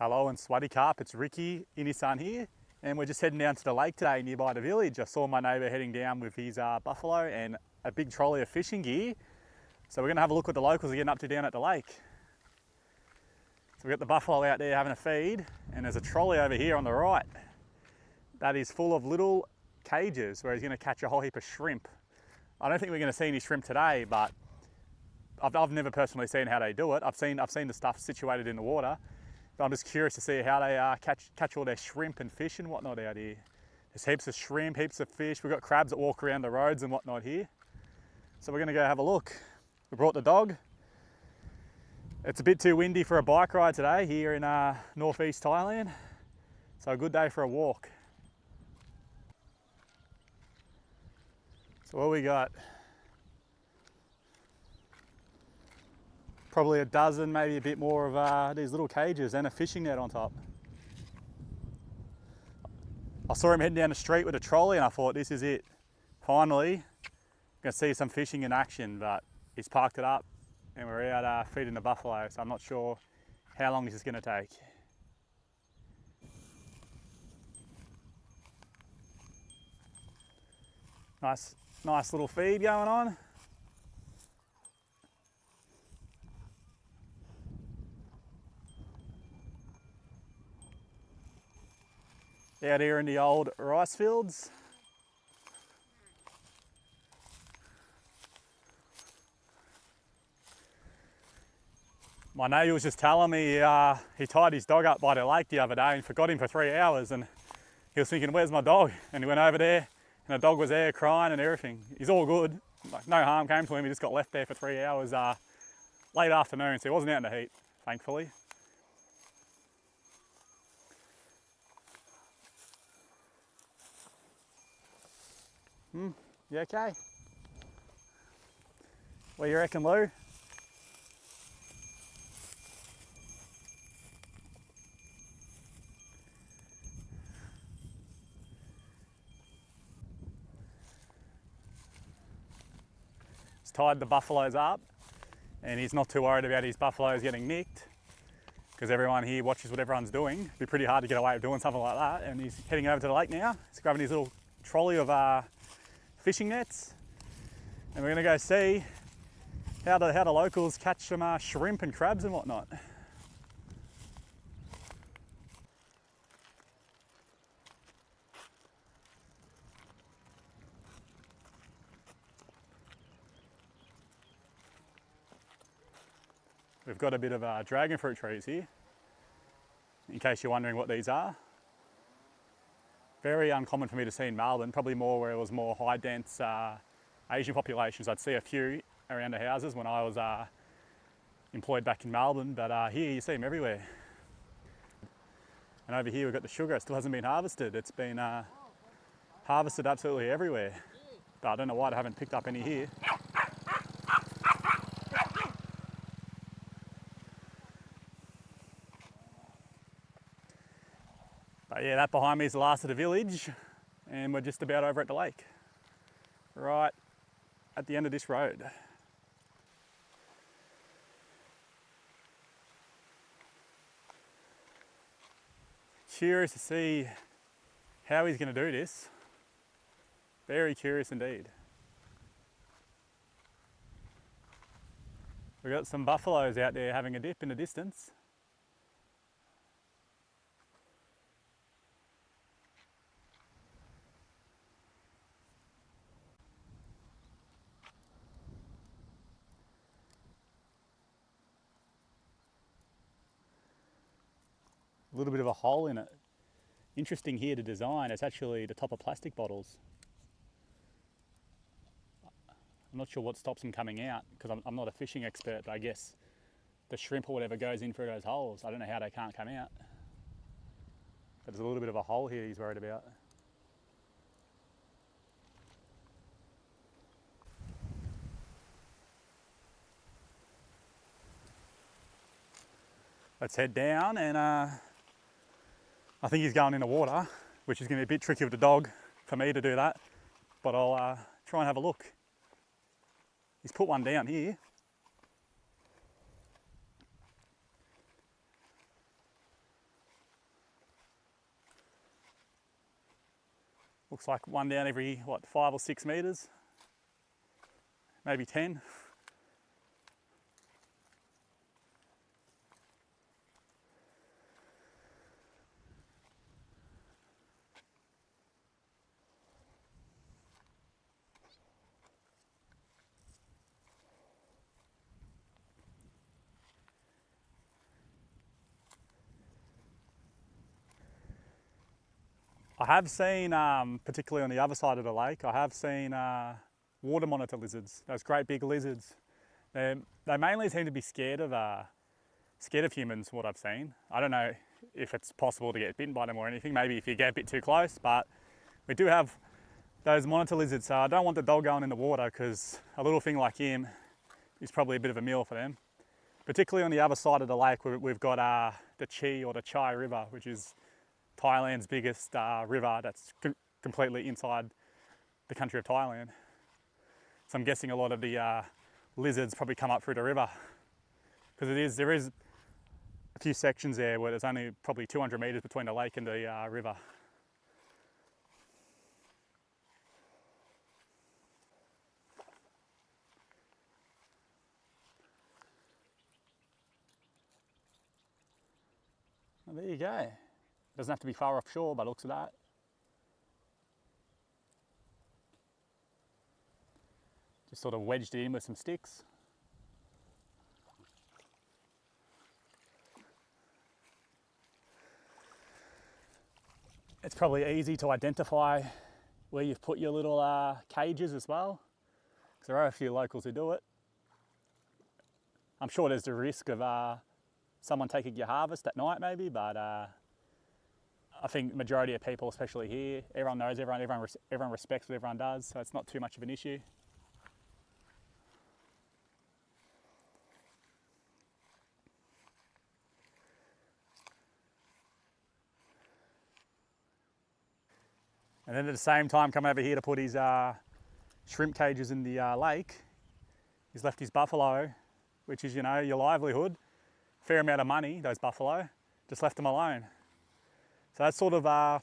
Hello and Swaddy Carp, it's Ricky in Isaan here, and we're just heading down to the lake today nearby the village. I saw my neighbour heading down with his buffalo and a big trolley of fishing gear. So we're going to have a look what the locals are getting up to down at the lake. So we've got the buffalo out there having a feed, and there's a trolley over here on the right that is full of little cages where he's going to catch a whole heap of shrimp. I don't think we're going to see any shrimp today, but I've never personally seen how they do it. I've seen the stuff situated in the water. But I'm just curious to see how they catch all their shrimp and fish and whatnot out here. There's heaps of shrimp, heaps of fish. We've got crabs that walk around the roads and whatnot here. So we're going to go have a look. We brought the dog. It's a bit too windy for a bike ride today here in northeast Thailand. So a good day for a walk. So what we got? Probably a dozen, maybe a bit more of these little cages and a fishing net on top. I saw him heading down the street with a trolley and I thought, this is it. Finally, gonna see some fishing in action, but he's parked it up and we're out feeding the buffalo, so I'm not sure how long this is gonna take. Nice little feed going on. Out here in the old rice fields. My neighbour was just telling me he tied his dog up by the lake the other day and forgot him for 3 hours, and he was thinking, where's my dog? And he went over there and the dog was there crying and everything. He's all good, like, no harm came to him. He just got left there for 3 hours late afternoon, so he wasn't out in the heat, thankfully. You okay? What do you reckon, Lou? He's tied the buffaloes up and he's not too worried about his buffaloes getting nicked because everyone here watches what everyone's doing. It'd be pretty hard to get away with doing something like that, and he's heading over to the lake now. He's grabbing his little trolley of fishing nets, and we're going to go see how the locals catch some shrimp and crabs and whatnot. We've got a bit of dragon fruit trees here, in case you're wondering what these are. Very uncommon for me to see in Melbourne, probably more where it was more high dense Asian populations. I'd see a few around the houses when I was employed back in Melbourne, but here you see them everywhere. And over here we've got the sugar, it still hasn't been harvested. It's been harvested absolutely everywhere, but I don't know why they haven't picked up any here. But yeah, that behind me is the last of the village, and we're just about over at the lake, right at the end of this road. Curious to see how he's going to do this. Very curious indeed. We've got some buffaloes out there having a dip in the distance. A little bit of a hole in it. Interesting here to design, it's actually the top of plastic bottles. I'm not sure what stops them coming out, because I'm not a fishing expert, but I guess the shrimp or whatever goes in through those holes. I don't know how they can't come out. But there's a little bit of a hole here he's worried about. Let's head down, and I think he's going in the water, which is going to be a bit tricky with the dog for me to do that, but I'll try and have a look. He's put one down here. Looks like one down every, what, 5 or 6 metres, maybe 10. I have seen, particularly on the other side of the lake, I have seen water monitor lizards, those great big lizards. They mainly seem to be scared of humans, what I've seen. I don't know if it's possible to get bitten by them or anything, maybe if you get a bit too close, but we do have those monitor lizards, so I don't want the dog going in the water because a little thing like him is probably a bit of a meal for them. Particularly on the other side of the lake, we've got the Chi or the Chai River, which is Thailand's biggest river that's completely inside the country of Thailand. So I'm guessing a lot of the lizards probably come up through the river because there is a few sections there where there's only probably 200 metres between the lake and the river. Well, there you go. Doesn't have to be far offshore by the looks of that. Just sort of wedged it in with some sticks. It's probably easy to identify where you've put your little cages as well, because there are a few locals who do it. I'm sure there's the risk of someone taking your harvest at night maybe, but I think the majority of people, especially here, everyone knows everyone respects what everyone does, so it's not too much of an issue. And then at the same time, come over here to put his shrimp cages in the lake. He's left his buffalo, which is, you know, your livelihood, fair amount of money, those buffalo, just left them alone. So that's sort of a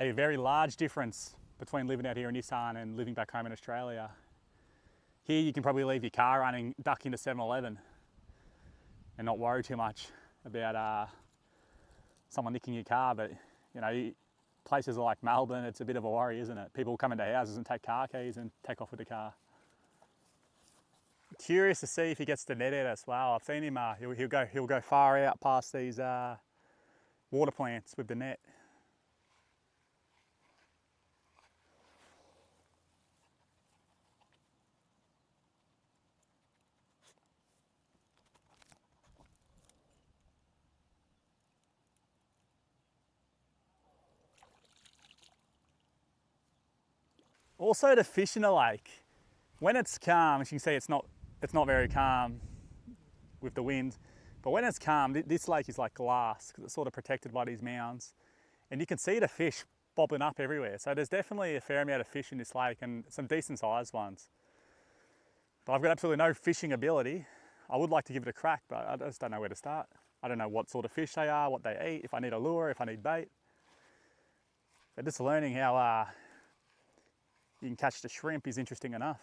very large difference between living out here in Isaan and living back home in Australia. Here you can probably leave your car running, duck into 7-Eleven and not worry too much about someone nicking your car, but you know, places like Melbourne, it's a bit of a worry, isn't it? People come into houses and take car keys and take off with the car. Curious to see if he gets the net out as well. I've seen him, he'll go far out past these water plants with the net. Also to fish in a lake, when it's calm, as you can see it's not very calm with the wind, but when it's calm, this lake is like glass because it's sort of protected by these mounds, and you can see the fish bobbing up everywhere. So there's definitely a fair amount of fish in this lake and some decent sized ones. But I've got absolutely no fishing ability. I would like to give it a crack, but I just don't know where to start. I don't know what sort of fish they are, what they eat, if I need a lure, if I need bait. But just learning how you can catch the shrimp is interesting enough.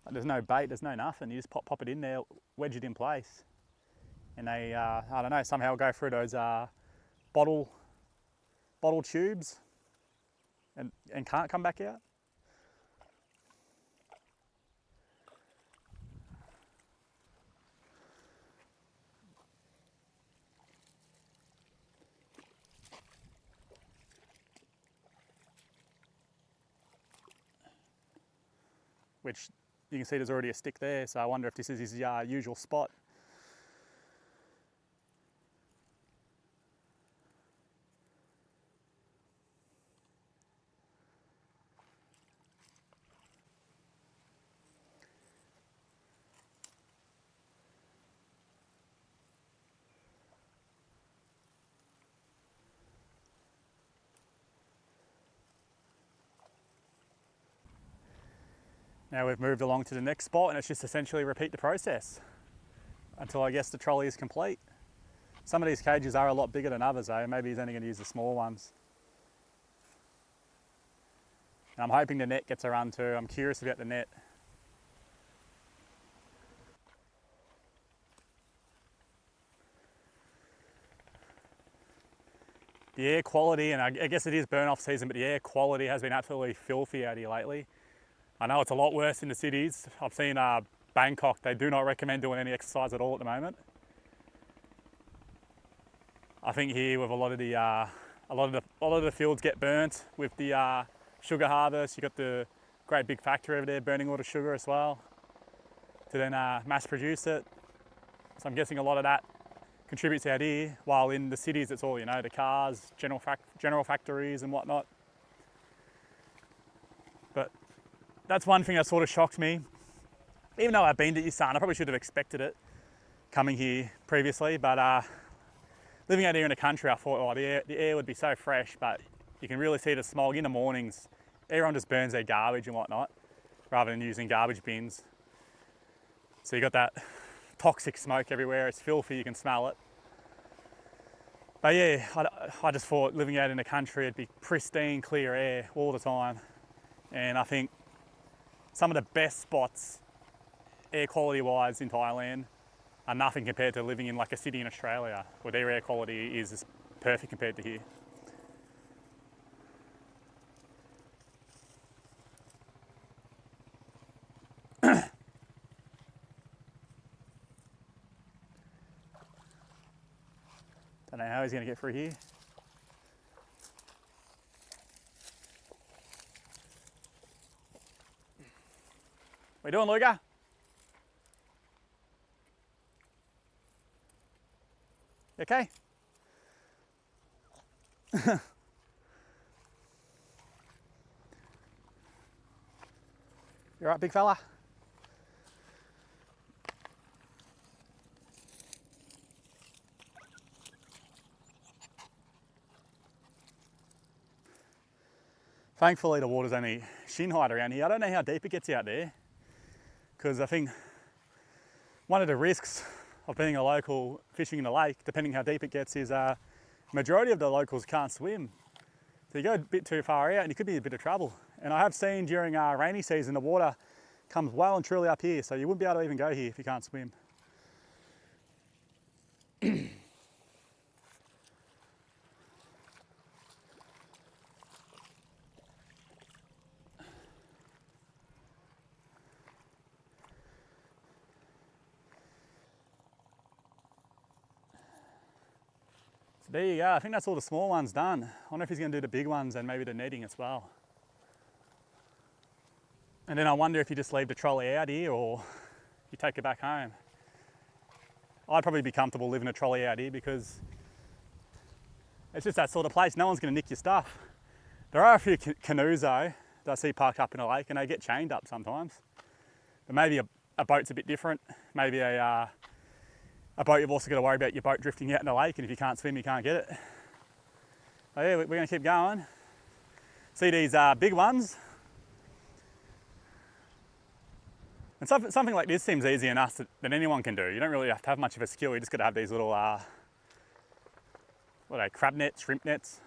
Like there's no bait, there's no nothing. You just pop it in there, wedge it in place, and they, I don't know, somehow go through those bottle tubes and can't come back out. Which you can see there's already a stick there, so I wonder if this is his usual spot. Now we've moved along to the next spot, and it's just essentially repeat the process until I guess the trolley is complete. Some of these cages are a lot bigger than others though. Maybe he's only going to use the small ones. And I'm hoping the net gets a run too. I'm curious about the net. The air quality, and I guess it is burn off season, but the air quality has been absolutely filthy out here lately. I know it's a lot worse in the cities. I've seen Bangkok, they do not recommend doing any exercise at all at the moment. I think here with a lot of the fields get burnt with the sugar harvest. You've got the great big factory over there burning all the sugar as well to then mass produce it. So I'm guessing a lot of that contributes out here, while in the cities it's all, you know, the cars, general factories and whatnot. But that's one thing that sort of shocked me. Even though I've been to Isaan, I probably should have expected it coming here previously, but living out here in the country, I thought, oh, the air would be so fresh, but you can really see the smog in the mornings. Everyone just burns their garbage and whatnot, rather than using garbage bins. So you got that toxic smoke everywhere, it's filthy, you can smell it. But yeah, I just thought living out in the country, it'd be pristine, clear air all the time. And I think some of the best spots, air quality wise, in Thailand are nothing compared to living in like a city in Australia, where their air quality is perfect compared to here. Don't know how he's going to get through here. What are you doing, Luca? You okay? You alright, big fella? Thankfully the water's only shin height around here. I don't know how deep it gets out there, because I think one of the risks of being a local fishing in the lake, depending how deep it gets, is majority of the locals can't swim. So you go a bit too far out and you could be in a bit of trouble. And I have seen during rainy season, the water comes well and truly up here, so you wouldn't be able to even go here if you can't swim. So there you go, I think that's all the small ones done. I wonder if he's going to do the big ones and maybe the netting as well. And then I wonder if you just leave the trolley out here or you take it back home. I'd probably be comfortable leaving a trolley out here because it's just that sort of place. No one's going to nick your stuff. There are a few canoes though that I see parked up in a lake and they get chained up sometimes. But maybe a boat's a bit different. Maybe a boat, you've also got to worry about your boat drifting out in the lake, and if you can't swim, you can't get it. So yeah, we're going to keep going. See these big ones. And something like this seems easy enough that anyone can do. You don't really have to have much of a skill. You just got to have these little, what are they, crab nets, shrimp nets,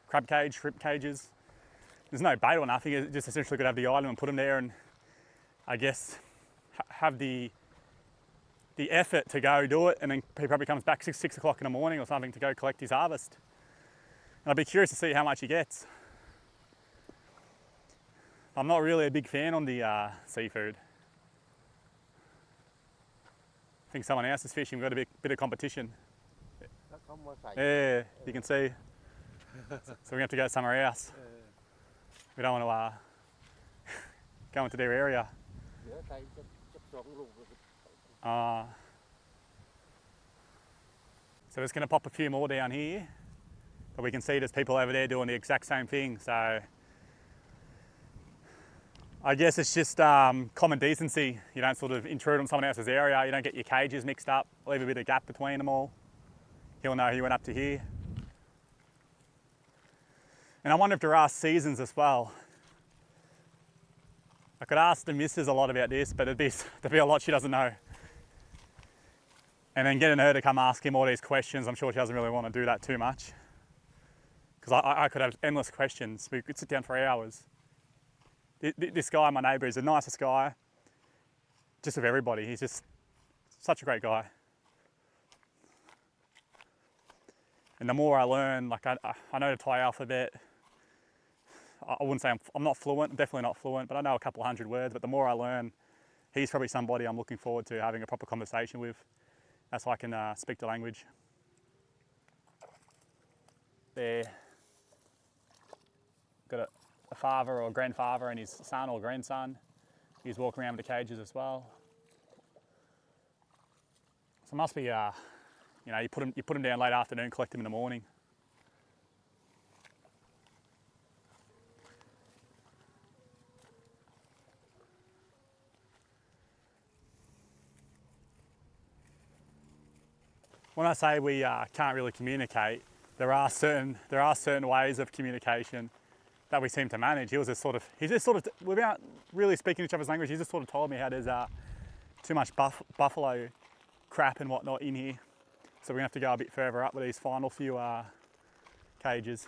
crab cage, shrimp cages. There's no bait or nothing. You just essentially got to have the item and put them there, and I guess have the effort to go do it, and then he probably comes back 6 o'clock in the morning or something to go collect his harvest. And I'd be curious to see how much he gets. I'm not really a big fan on the seafood. I think someone else is fishing, we've got a bit of competition. Yeah, you can see. So we're going to have to go somewhere else. We don't want to go into their area. So we're just going to pop a few more down here, but we can see there's people over there doing the exact same thing. So I guess it's just common decency. You don't sort of intrude on someone else's area. You don't get your cages mixed up. Leave a bit of gap between them all. He'll know he went up to here. And I wonder if there are seasons as well. I could ask the missus a lot about this, but there'd be a lot she doesn't know. And then getting her to come ask him all these questions, I'm sure she doesn't really want to do that too much. Because I could have endless questions. We could sit down for hours. This guy, my neighbour, is the nicest guy, just of everybody. He's just such a great guy. And the more I learn, like I know the Thai alphabet. I wouldn't say I'm not fluent, definitely not fluent, but I know a couple of hundred words. But the more I learn, he's probably somebody I'm looking forward to having a proper conversation with. That's so I can speak the language. There, got a father or grandfather and his son or grandson. He's walking around with the cages as well. So it must be, you know, you put him down late afternoon, collect him in the morning. When I say we can't really communicate, there are certain ways of communication that we seem to manage. He's just sort of, without really speaking each other's language, he just sort of told me how there's too much buffalo crap and whatnot in here. So we're gonna have to go a bit further up with these final few cages.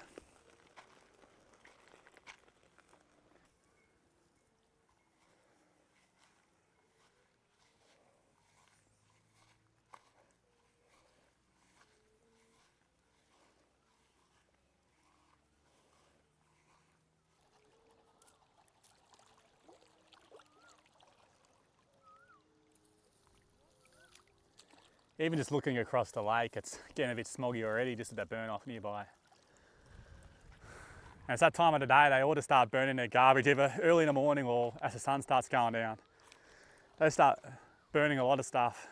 Even just looking across the lake, it's getting a bit smoggy already, just at that burn off nearby. And it's that time of the day they ought to start burning their garbage either early in the morning or as the sun starts going down. They start burning a lot of stuff.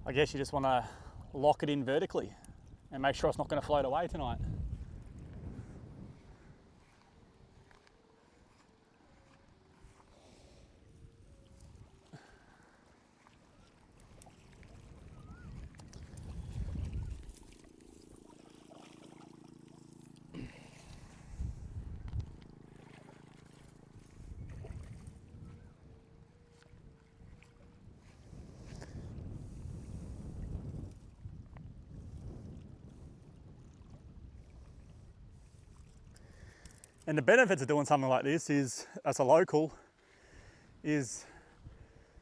I guess you just want to lock it in vertically and make sure it's not going to float away tonight. And the benefits of doing something like this is, as a local, is,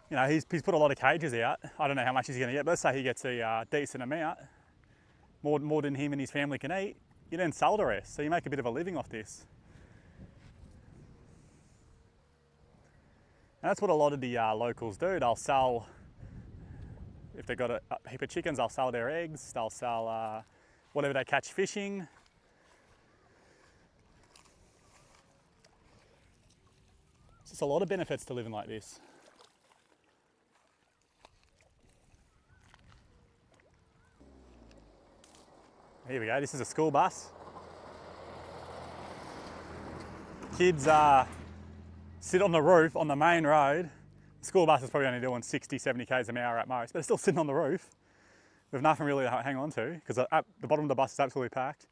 you know, he's put a lot of cages out. I don't know how much he's going to get, but let's say he gets a decent amount, more than him and his family can eat. You then sell the rest, so you make a bit of a living off this. And that's what a lot of the locals do. They'll sell, if they've got a heap of chickens, they'll sell their eggs, they'll sell whatever they catch fishing. There's a lot of benefits to living like this. Here we go, this is a school bus. Kids sit on the roof on the main road. The school bus is probably only doing 60, 70 k's an hour at most, but they're still sitting on the roof with nothing really to hang on to, because the bottom of the bus is absolutely packed,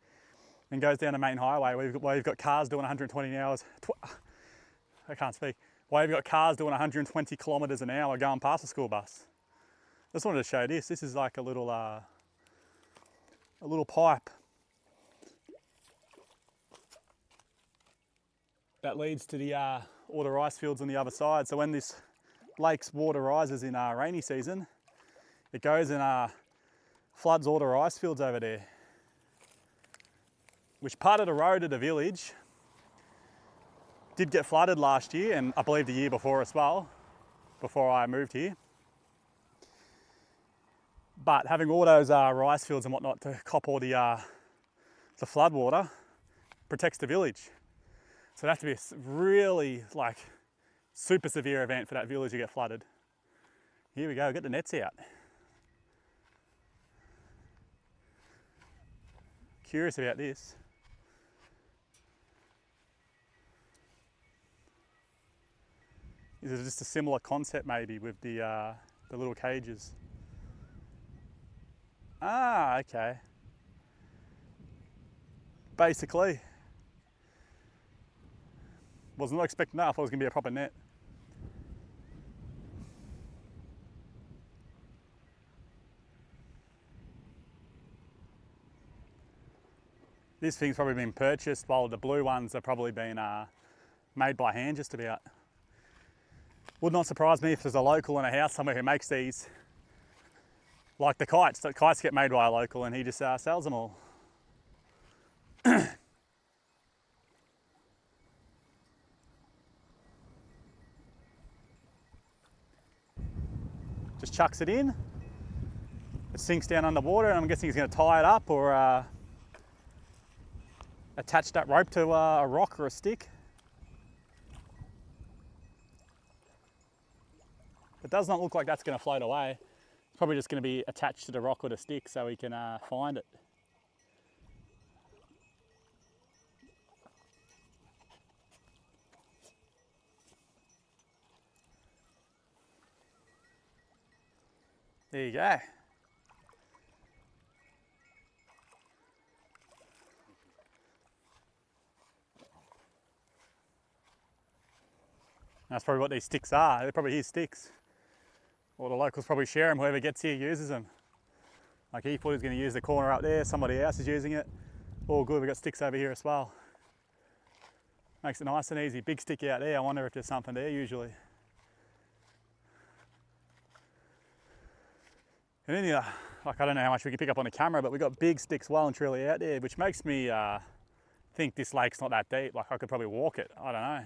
and goes down the main highway where you've got cars doing 120 hours. I can't speak. Why have you got cars doing 120 kilometres an hour going past the school bus? I just wanted to show this. This is like a little pipe that leads to the all the rice fields on the other side. So when this lake's water rises in rainy season, it goes and floods all the rice fields over there. Which part of the road of the village did get flooded last year, and I believe the year before as well, before I moved here. But having all those rice fields and whatnot to cop all the flood water protects the village. So it'd have to be a really super severe event for that village to get flooded. Here we go, get the nets out. Curious about this. Is it just a similar concept maybe with the little cages? Ah, okay. basically. Was not expecting that. I thought it was going to be a proper net. This thing's probably been purchased, while the blue ones have probably been made by hand just about. Would not surprise me if there's a local in a house somewhere who makes these. Like the kites. The kites get made by a local and he just sells them all. Just chucks it in. It sinks down underwater, and I'm guessing he's going to tie it up or attach that rope to a rock or a stick. It does not look like that's going to float away. It's probably just going to be attached to the rock or the stick so he can find it. There you go. That's probably what these sticks are. They're probably his sticks. Or the locals probably share them. Whoever gets here uses them. Like he thought he was going to use the corner up there. Somebody else is using it. All good. We've got sticks over here as well. Makes it nice and easy. Big stick out there. I wonder if there's something there usually. And then, like I don't know how much we can pick up on the camera, but we've got big sticks well and truly out there, which makes me think this lake's not that deep. Like I could probably walk it. I don't know.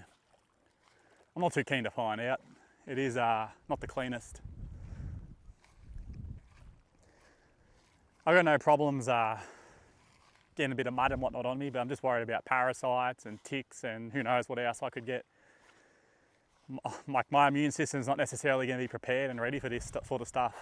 I'm not too keen to find out. It is not the cleanest. I've got no problems getting a bit of mud and whatnot on me, but I'm just worried about parasites and ticks and who knows what else I could get. Like my immune system's not necessarily going to be prepared and ready for this sort of stuff.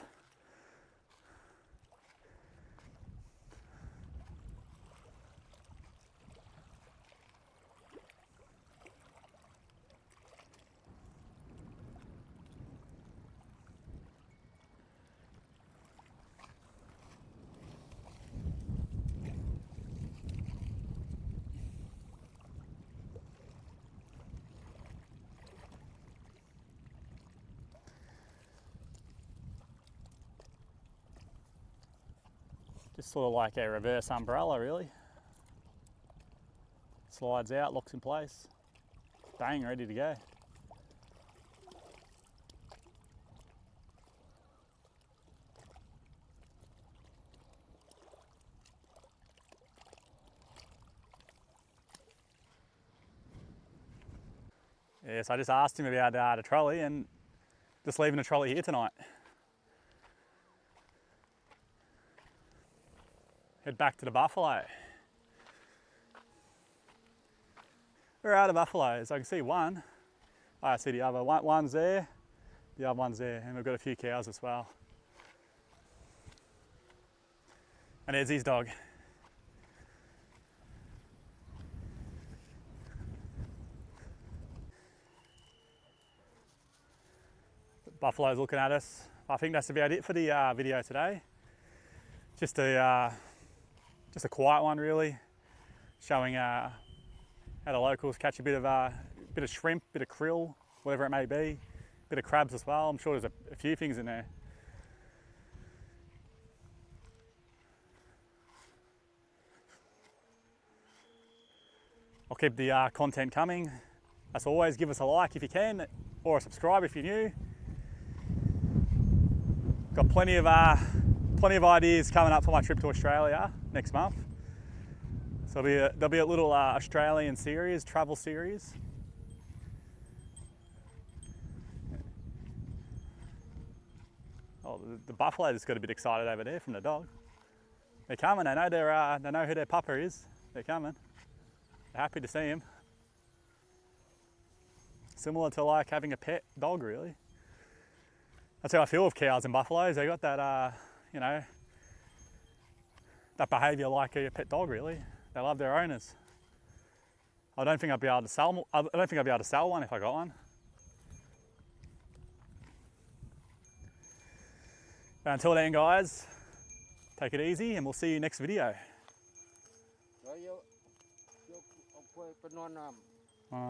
Just sort of like a reverse umbrella really. Slides out, locks in place. Bang, ready to go. Yes, I just asked him about the trolley and just leaving the trolley here tonight. Head back to the buffalo. Where are the buffaloes? I can see one. Oh, I see the other. One's there, the other one's there, and we've got a few cows as well. And there's his dog. The buffalo's looking at us. I think that's about it for the video today. Just a quiet one really, showing how the locals catch a bit of shrimp, bit of krill, whatever it may be, a bit of crabs as well. I'm sure there's a few things in there. I'll keep the content coming. As always, give us a like if you can, or a subscribe if you're new. Got plenty of ideas coming up for my trip to Australia next month. So there'll be a little Australian series, travel series. Oh, the buffalo just got a bit excited over there from the dog. They're coming. They know who their pupper is. They're coming. They're happy to see him. Similar to like having a pet dog, really. That's how I feel with cows and buffaloes. They got that, you know, that behaviour like a pet dog, really. They love their owners. I don't think I'd be able to sell. I don't think I'd be able to sell one if I got one. But until then, guys, take it easy, and we'll see you next video. กล้วยไปนอนน้ อ๋อ